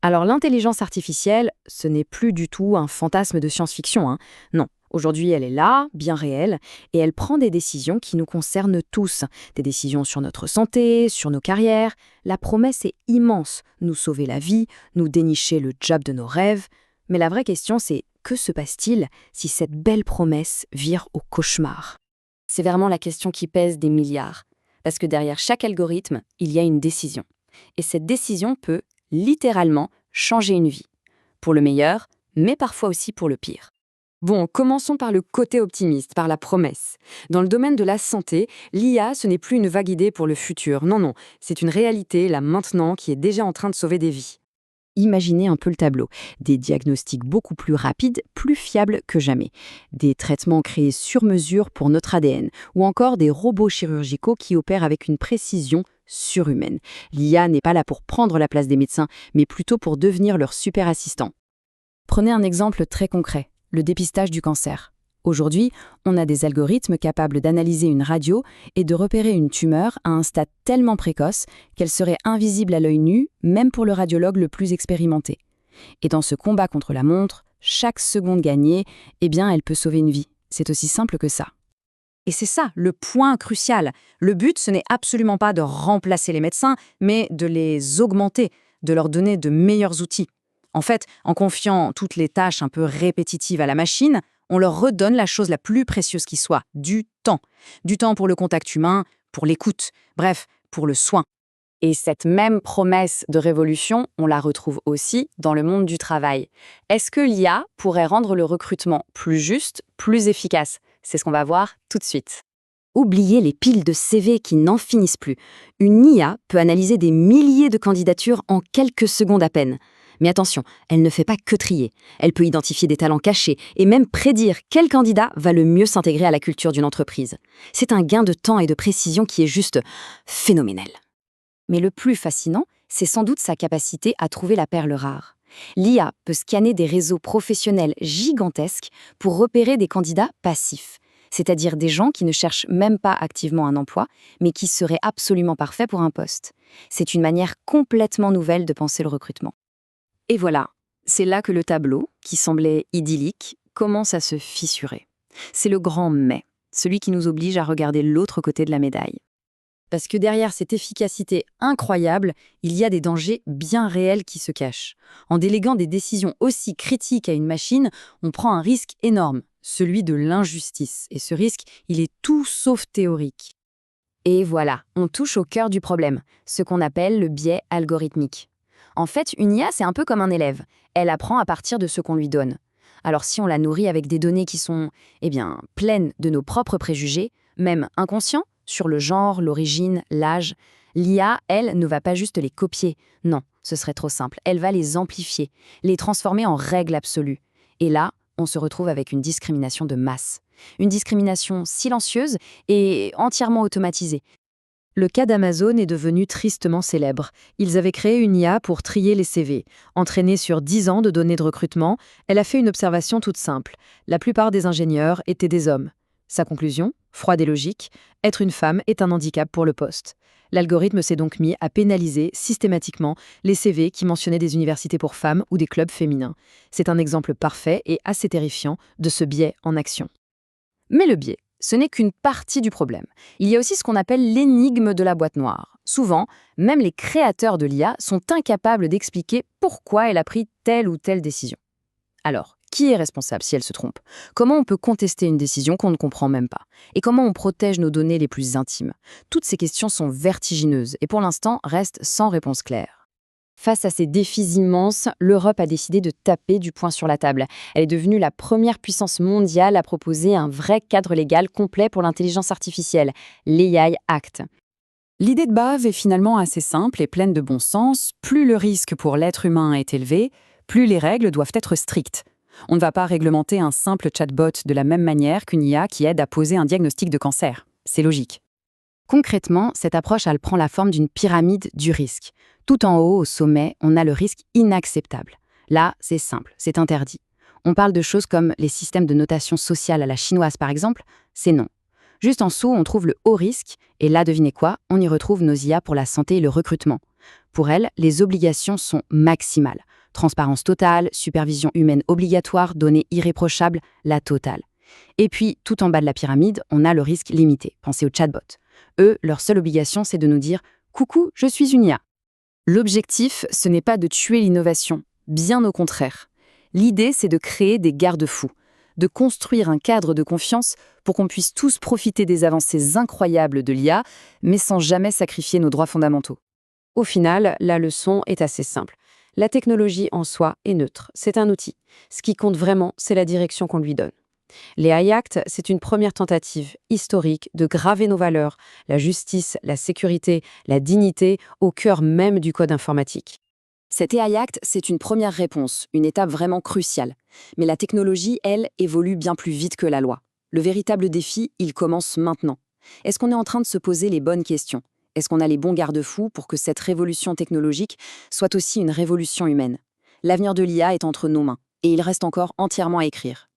Alors l'intelligence artificielle, ce n'est plus du tout un fantasme de science-fiction, hein. Non, aujourd'hui elle est là, bien réelle, et elle prend des décisions qui nous concernent tous. Des décisions sur notre santé, sur nos carrières. La promesse est immense, nous sauver la vie, nous dénicher le job de nos rêves. Mais la vraie question c'est, que se passe-t-il si cette belle promesse vire au cauchemar? C'est vraiment la question qui pèse des milliards. Parce que derrière chaque algorithme, il y a une décision. Et cette décision peut, littéralement, changer une vie. Pour le meilleur, mais parfois aussi pour le pire. Bon, commençons par le côté optimiste, par la promesse. Dans le domaine de la santé, l'IA, ce n'est plus une vague idée pour le futur. Non, non, c'est une réalité, là maintenant, qui est déjà en train de sauver des vies. Imaginez un peu le tableau. Des diagnostics beaucoup plus rapides, plus fiables que jamais. Des traitements créés sur mesure pour notre ADN. Ou encore des robots chirurgicaux qui opèrent avec une précision surhumaine. L'IA n'est pas là pour prendre la place des médecins, mais plutôt pour devenir leur super assistant. Prenez un exemple très concret, le dépistage du cancer. Aujourd'hui, on a des algorithmes capables d'analyser une radio et de repérer une tumeur à un stade tellement précoce qu'elle serait invisible à l'œil nu, même pour le radiologue le plus expérimenté. Et dans ce combat contre la montre, chaque seconde gagnée, eh bien, elle peut sauver une vie. C'est aussi simple que ça. Et c'est ça, le point crucial. Le but, ce n'est absolument pas de remplacer les médecins, mais de les augmenter, de leur donner de meilleurs outils. En fait, en confiant toutes les tâches un peu répétitives à la machine, on leur redonne la chose la plus précieuse qui soit, du temps. Du temps pour le contact humain, pour l'écoute, bref, pour le soin. Et cette même promesse de révolution, on la retrouve aussi dans le monde du travail. Est-ce que l'IA pourrait rendre le recrutement plus juste, plus efficace? C'est ce qu'on va voir tout de suite. Oubliez les piles de CV qui n'en finissent plus. Une IA peut analyser des milliers de candidatures en quelques secondes à peine. Mais attention, elle ne fait pas que trier. Elle peut identifier des talents cachés et même prédire quel candidat va le mieux s'intégrer à la culture d'une entreprise. C'est un gain de temps et de précision qui est juste phénoménal. Mais le plus fascinant, c'est sans doute sa capacité à trouver la perle rare. L'IA peut scanner des réseaux professionnels gigantesques pour repérer des candidats passifs, c'est-à-dire des gens qui ne cherchent même pas activement un emploi, mais qui seraient absolument parfaits pour un poste. C'est une manière complètement nouvelle de penser le recrutement. Et voilà, c'est là que le tableau, qui semblait idyllique, commence à se fissurer. C'est le grand mais, celui qui nous oblige à regarder l'autre côté de la médaille. Parce que derrière cette efficacité incroyable, il y a des dangers bien réels qui se cachent. En déléguant des décisions aussi critiques à une machine, on prend un risque énorme, celui de l'injustice. Et ce risque, il est tout sauf théorique. Et voilà, on touche au cœur du problème, ce qu'on appelle le biais algorithmique. En fait, une IA, c'est un peu comme un élève. Elle apprend à partir de ce qu'on lui donne. Alors si on la nourrit avec des données qui sont, pleines de nos propres préjugés, même inconscients, sur le genre, l'origine, l'âge, l'IA, elle, ne va pas juste les copier. Non, ce serait trop simple. Elle va les amplifier, les transformer en règles absolues. Et là, on se retrouve avec une discrimination de masse. Une discrimination silencieuse et entièrement automatisée. Le cas d'Amazon est devenu tristement célèbre. Ils avaient créé une IA pour trier les CV. Entraînée sur 10 ans de données de recrutement, elle a fait une observation toute simple. La plupart des ingénieurs étaient des hommes. Sa conclusion, froide et logique, être une femme est un handicap pour le poste. L'algorithme s'est donc mis à pénaliser systématiquement les CV qui mentionnaient des universités pour femmes ou des clubs féminins. C'est un exemple parfait et assez terrifiant de ce biais en action. Mais le biais, ce n'est qu'une partie du problème. Il y a aussi ce qu'on appelle l'énigme de la boîte noire. Souvent, même les créateurs de l'IA sont incapables d'expliquer pourquoi elle a pris telle ou telle décision. Alors, qui est responsable si elle se trompe? Comment on peut contester une décision qu'on ne comprend même pas? Et comment on protège nos données les plus intimes? Toutes ces questions sont vertigineuses et pour l'instant restent sans réponse claire. Face à ces défis immenses, l'Europe a décidé de taper du poing sur la table. Elle est devenue la première puissance mondiale à proposer un vrai cadre légal complet pour l'intelligence artificielle, l'AI Act. L'idée de base est finalement assez simple et pleine de bon sens. Plus le risque pour l'être humain est élevé, plus les règles doivent être strictes. On ne va pas réglementer un simple chatbot de la même manière qu'une IA qui aide à poser un diagnostic de cancer. C'est logique. Concrètement, cette approche, elle prend la forme d'une pyramide du risque. Tout en haut, au sommet, on a le risque inacceptable. Là, c'est simple, c'est interdit. On parle de choses comme les systèmes de notation sociale à la chinoise, par exemple, c'est non. Juste en dessous, on trouve le haut risque, et là, devinez quoi, on y retrouve nos IA pour la santé et le recrutement. Pour elle, les obligations sont maximales. Transparence totale, supervision humaine obligatoire, données irréprochables, la totale. Et puis, tout en bas de la pyramide, on a le risque limité. Pensez aux chatbots. Eux, leur seule obligation, c'est de nous dire « Coucou, je suis une IA ». L'objectif, ce n'est pas de tuer l'innovation, bien au contraire. L'idée, c'est de créer des garde-fous, de construire un cadre de confiance pour qu'on puisse tous profiter des avancées incroyables de l'IA, mais sans jamais sacrifier nos droits fondamentaux. Au final, la leçon est assez simple. La technologie en soi est neutre, c'est un outil. Ce qui compte vraiment, c'est la direction qu'on lui donne. Les AI Act, c'est une première tentative historique de graver nos valeurs, la justice, la sécurité, la dignité, au cœur même du code informatique. Cet AI Act, c'est une première réponse, une étape vraiment cruciale. Mais la technologie, elle, évolue bien plus vite que la loi. Le véritable défi, il commence maintenant. Est-ce qu'on est en train de se poser les bonnes questions? Est-ce qu'on a les bons garde-fous pour que cette révolution technologique soit aussi une révolution humaine? L'avenir de l'IA est entre nos mains, et il reste encore entièrement à écrire.